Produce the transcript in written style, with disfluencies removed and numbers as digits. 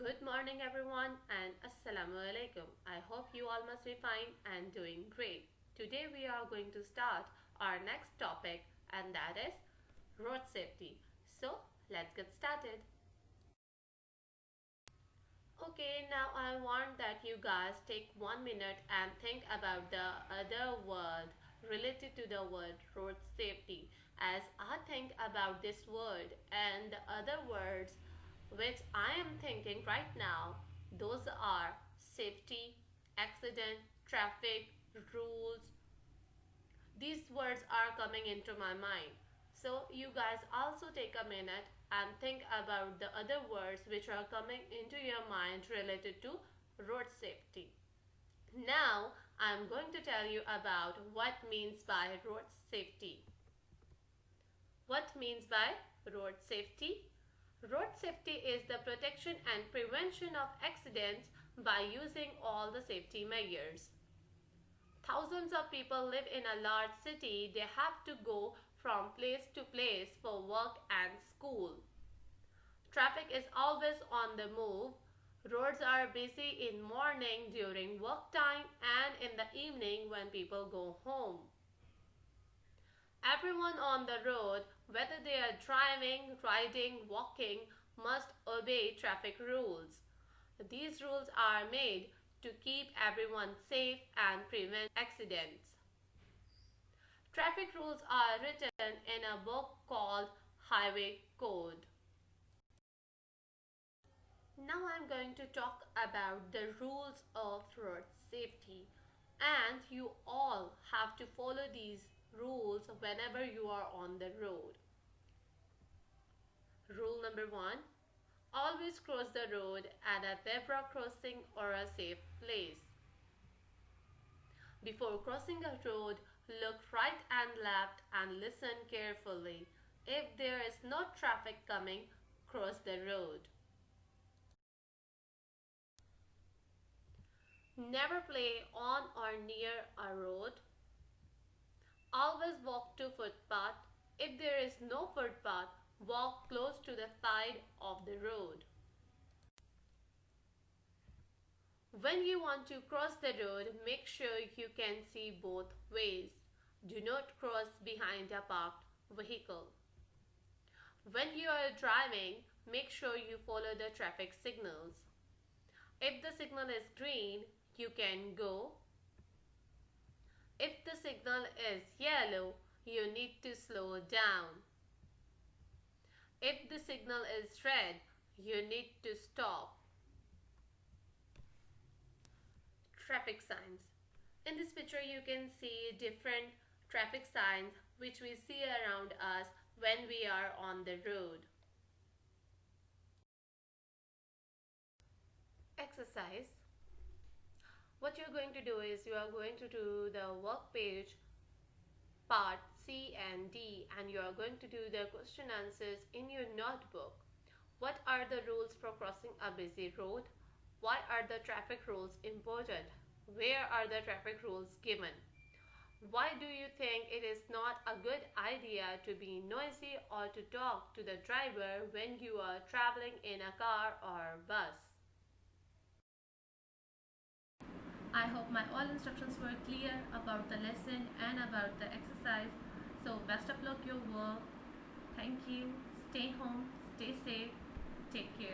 Good morning, everyone, and Assalamu alaikum. I hope you all must be fine and doing great. Today, we are going to start our next topic, and that is road safety. So, let's get started. Okay, now I want that you guys take 1 minute and think about the other word related to the word road safety. As I think about this word and the other words which I am thinking right now, those are safety, accident, traffic, rules. These words are coming into my mind. So, you guys also take a minute and think about the other words which are coming into your mind related to road safety. Now, I'm going to tell you about what means by road safety. What means by road safety? Road safety is the protection and prevention of accidents by using all the safety measures. Thousands of people live in a large city. They have to go from place to place for work and school. Traffic is always on the move. Roads are busy in morning during work time and in the evening when people go home. Everyone on the road, whether they are driving, riding, walking, must obey traffic rules. These rules are made to keep everyone safe and prevent accidents. Traffic rules are written in a book called Highway Code. Now I'm going to talk about the rules of road safety, and you all have to follow these rules whenever you are on the road. Rule number 1: always cross the road at a zebra crossing or a safe place. Before crossing a road, look right and left and listen carefully. If there is no traffic coming, cross the road. Never play on or near a road. Always walk to footpath. If there is no footpath, walk close to the side of the road. When you want to cross the road, make sure you can see both ways. Do not cross behind a parked vehicle. When you are driving, make sure you follow the traffic signals. If the signal is green, you can go. If the signal is yellow, you need to slow down. If the signal is red, you need to stop. Traffic signs. In this picture, you can see different traffic signs which we see around us when we are on the road. Exercise. What you're going to do is you are going to do the work page part C and D, and you are going to do the question answers in your notebook. What are the rules for crossing a busy road? Why are the traffic rules important? Where are the traffic rules given? Why do you think it is not a good idea to be noisy or to talk to the driver when you are traveling in a car or bus? I hope my all instructions were clear about the lesson and about the exercise. So best of luck your work. Thank you. Stay home, stay safe, take care.